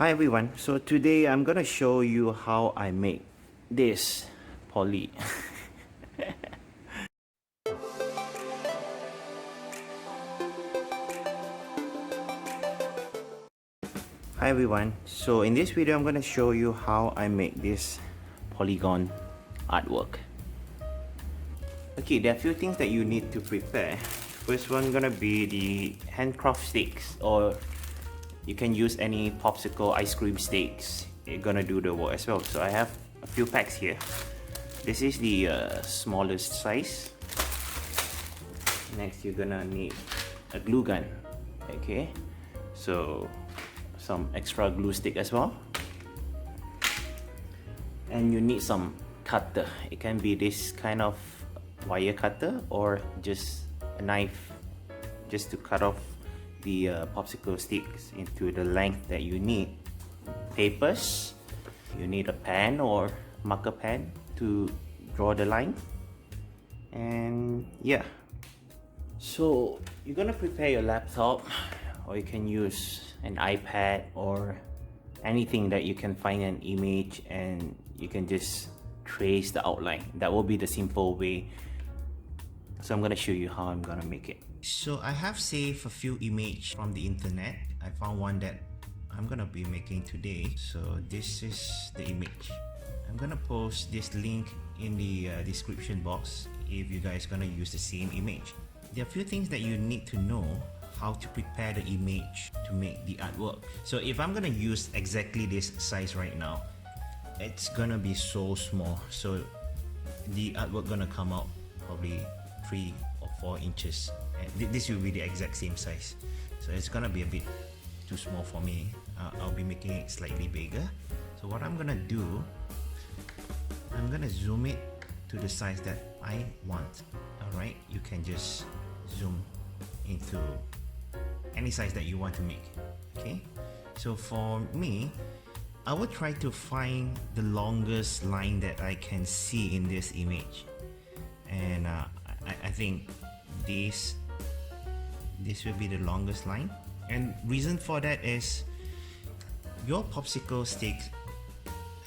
Hi everyone, so today I'm gonna show you how I make this poly. Hi everyone, so in this video I'm gonna show you how I make this polygon artwork. Okay, there are a few things that you need to prepare. First one gonna be the handcraft sticks, or you can use any popsicle ice cream sticks. It's gonna do the work as well. So I have a few packs here. This is the smallest size. Next, you're gonna need a glue gun. Okay, so some extra glue stick as well. And you need some cutter. It can be this kind of wire cutter or just a knife, just to cut off the popsicle sticks into the length that you need. Papers, you need a pen or marker pen to draw the line. And yeah, so you're gonna prepare your laptop, or you can use an iPad or anything that you can find an image, and you can just trace the outline. That will be the simple way. So I'm gonna show you how I'm gonna make it. So I have saved a few images from the internet. I found one that I'm gonna be making today. So this is the image. I'm gonna post this link in the description box if you guys gonna use the same image. There are a few things that you need to know how to prepare the image to make the artwork. So if I'm gonna use exactly this size right now, it's gonna be so small. So the artwork gonna come out probably 3 or 4 inches. And this will be the exact same size. So it's gonna be a bit too small for me. I'll be making it slightly bigger. So what I'm gonna do, I'm gonna zoom it to the size that I want. Alright, you can just zoom into any size that you want to make. Okay, so for me, I will try to find the longest line that I can see in this image, and I think this will be the longest line. And reason for that is your popsicle stick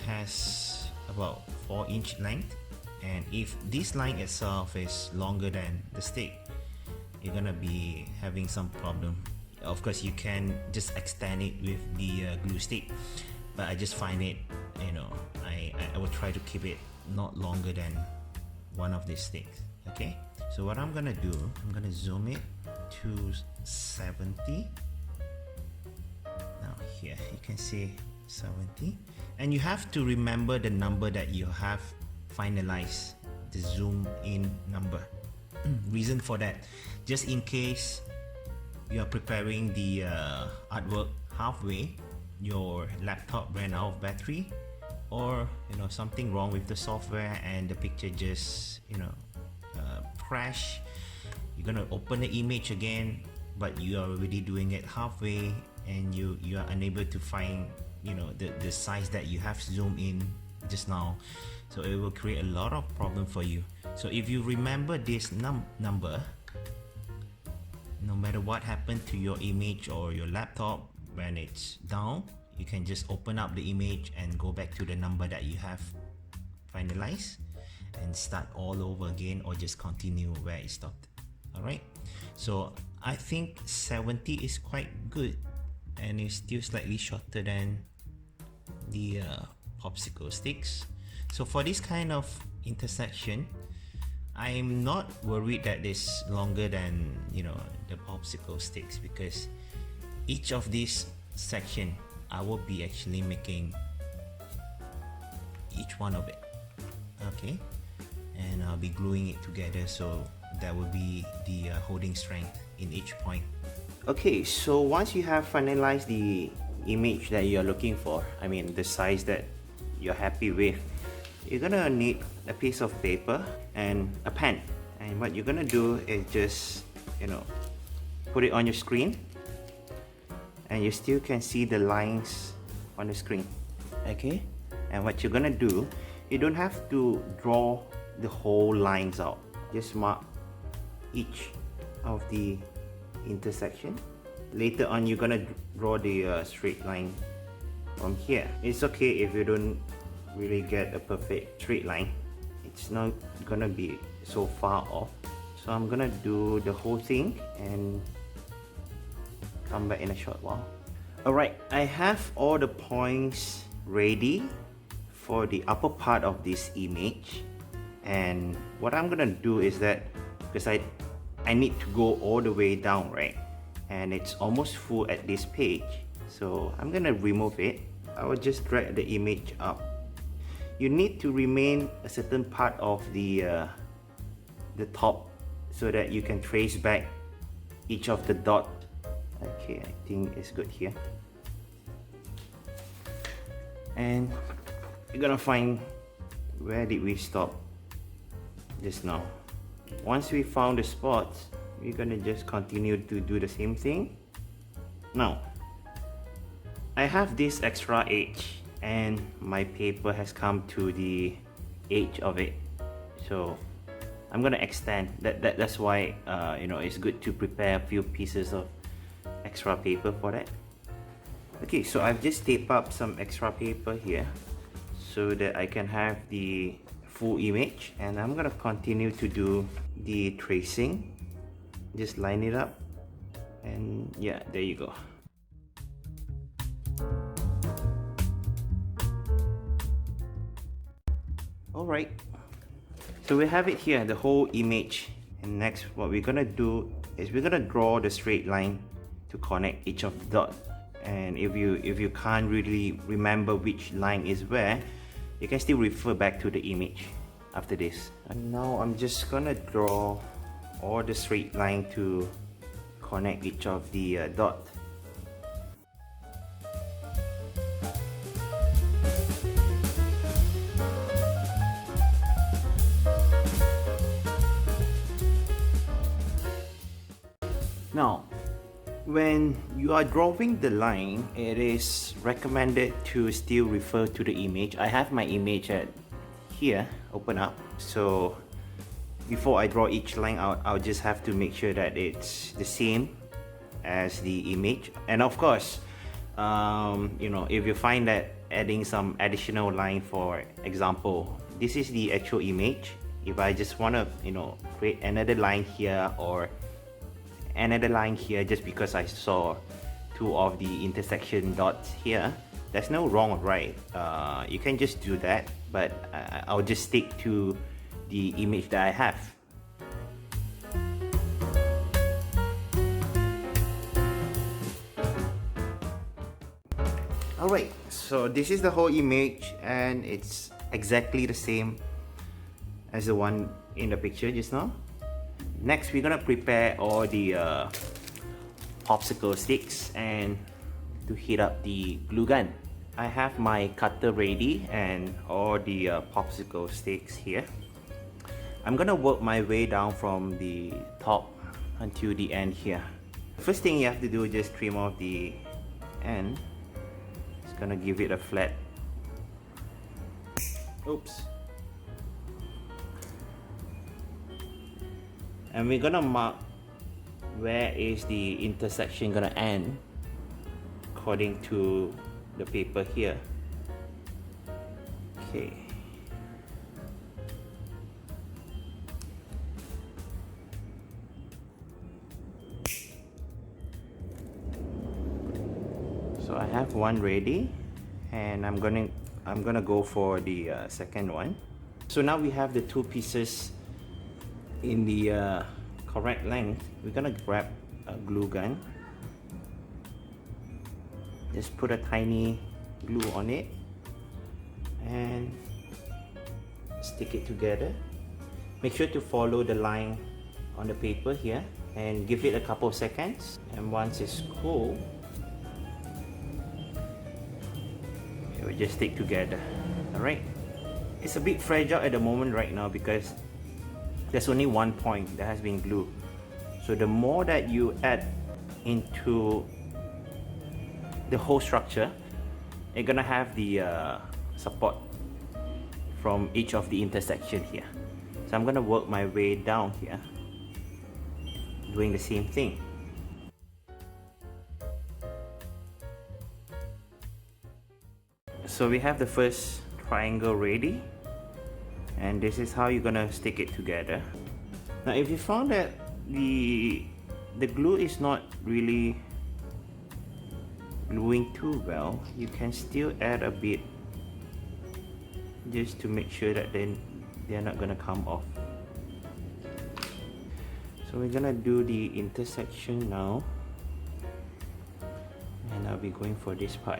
has about 4-inch length, and if this line itself is longer than the stick, you're gonna be having some problem. Of course, you can just extend it with the glue stick, but I just find it, I will try to keep it not longer than one of these sticks. Okay, so what I'm gonna do, I'm gonna zoom it to 70. Now here you can see 70, and you have to remember the number that you have finalized, the zoom in number. Reason for that, just in case you are preparing the artwork halfway, your laptop ran out of battery, or something wrong with the software and the picture just crash. You're gonna open the image again, but you are already doing it halfway, and you are unable to find the size that you have zoomed in just now. So it will create a lot of problem for you. So if you remember this number, no matter what happened to your image or your laptop, when it's down, you can just open up the image and go back to the number that you have finalized and start all over again, or just continue where it stopped. Alright, so I think 70 is quite good, and it's still slightly shorter than the popsicle sticks. So for this kind of intersection, I'm not worried that it's longer than the popsicle sticks, because each of these section I will be actually making each one of it. Okay, and I'll be gluing it together, so that will be the holding strength in each point. Okay, so once you have finalized the image that you're looking for, I mean the size that you're happy with, you're gonna need a piece of paper and a pen. And what you're gonna do is just put it on your screen, and you still can see the lines on the screen. Okay, and what you're gonna do, you don't have to draw the whole lines out, just mark each of the intersection. Later on, you're gonna draw the straight line from here. It's okay if you don't really get a perfect straight line. It's not gonna be so far off. So I'm gonna do the whole thing and come back in a short while. Alright, I have all the points ready for the upper part of this image. And what I'm gonna do is that, because I need to go all the way down, right? And it's almost full at this page. So I'm gonna remove it. I will just drag the image up. You need to remain a certain part of the top so that you can trace back each of the dots. Okay, I think it's good here. And you're gonna find, where did we stop just now? Once we found the spots, we're gonna just continue to do the same thing. Now, I have this extra edge and my paper has come to the edge of it. So I'm gonna extend. That's why you know, it's good to prepare a few pieces of extra paper for that. Okay, so I've just taped up some extra paper here so that I can have the full image, and I'm gonna continue to do the tracing. Just line it up, and yeah, there you go. Alright, so we have it here, the whole image. And next, what we're gonna do is we're gonna draw the straight line to connect each of the dots. And if you can't really remember which line is where, you can still refer back to the image after this. And now I'm just gonna draw all the straight line to connect each of the dots. Now, when you are drawing the line, it is recommended to still refer to the image. I have my image at here, open up. So before I draw each line out, I'll just have to make sure that it's the same as the image. And of course, you know, if you find that adding some additional line, for example, this is the actual image. If I just want to, you know, create another line here or another line here just because I saw two of the intersection dots here, there's no wrong or right. You can just do that, but I'll just stick to the image that I have. Alright, so this is the whole image and it's exactly the same as the one in the picture just now. Next, we're gonna prepare all the popsicle sticks and to heat up the glue gun. I have my cutter ready and all the popsicle sticks here. I'm gonna work my way down from the top until the end here. First thing you have to do is just trim off the end. It's gonna give it a flat. Oops. And we're gonna mark where is the intersection gonna end according to the paper here. Okay. So I have one ready, and I'm gonna go for the second one. So now we have the two pieces in the correct length. We're gonna grab a glue gun, just put a tiny glue on it and stick it together. Make sure to follow the line on the paper here and give it a couple of seconds, and once it's cool, it will just stick together. Alright, it's a bit fragile at the moment right now because there's only one point that has been glued. So the more that you add into the whole structure, you're gonna have the support from each of the intersection here. So I'm gonna work my way down here, doing the same thing. So we have the first triangle ready, and this is how you're gonna stick it together. Now if you found that the glue is not really gluing too well, you can still add a bit just to make sure that then they're not gonna come off. So we're gonna do the intersection now, and I'll be going for this part.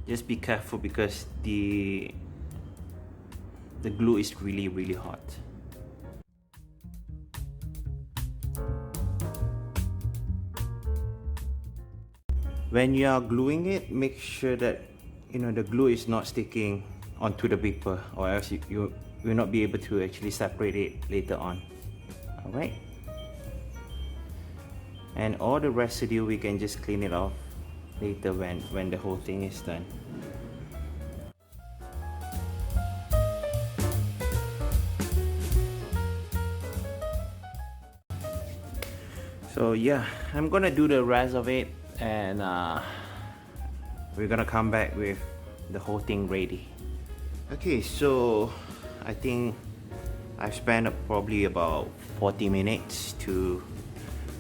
Just be careful because the glue is really hot. When you are gluing it, make sure that the glue is not sticking onto the paper, or else you will not be able to actually separate it later on. Alright, and all the residue we can just clean it off later when the whole thing is done. So yeah, I'm gonna do the rest of it, and we're gonna come back with the whole thing ready. Okay, so I think I've spent probably about 40 minutes to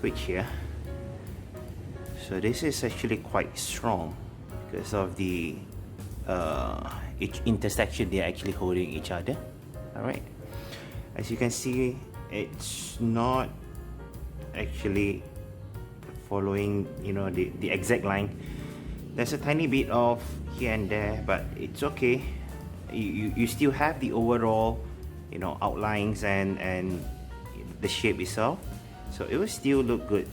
reach here. So this is actually quite strong because of the each intersection they're actually holding each other. Alright, as you can see, it's not actually following the exact line. There's a tiny bit of here and there, but it's okay. You still have the overall outlines and the shape itself, so it will still look good.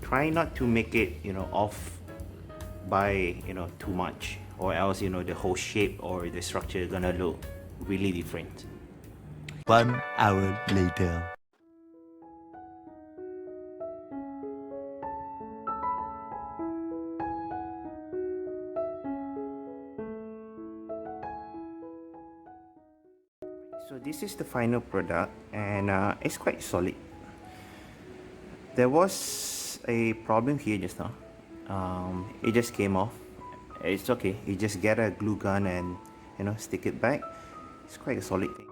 Try not to make it off by too much, or else the whole shape or the structure is gonna look really different. 1 hour later. So this is the final product, and it's quite solid. There was a problem here just now. It just came off. It's okay. You just get a glue gun and stick it back. It's quite a solid thing.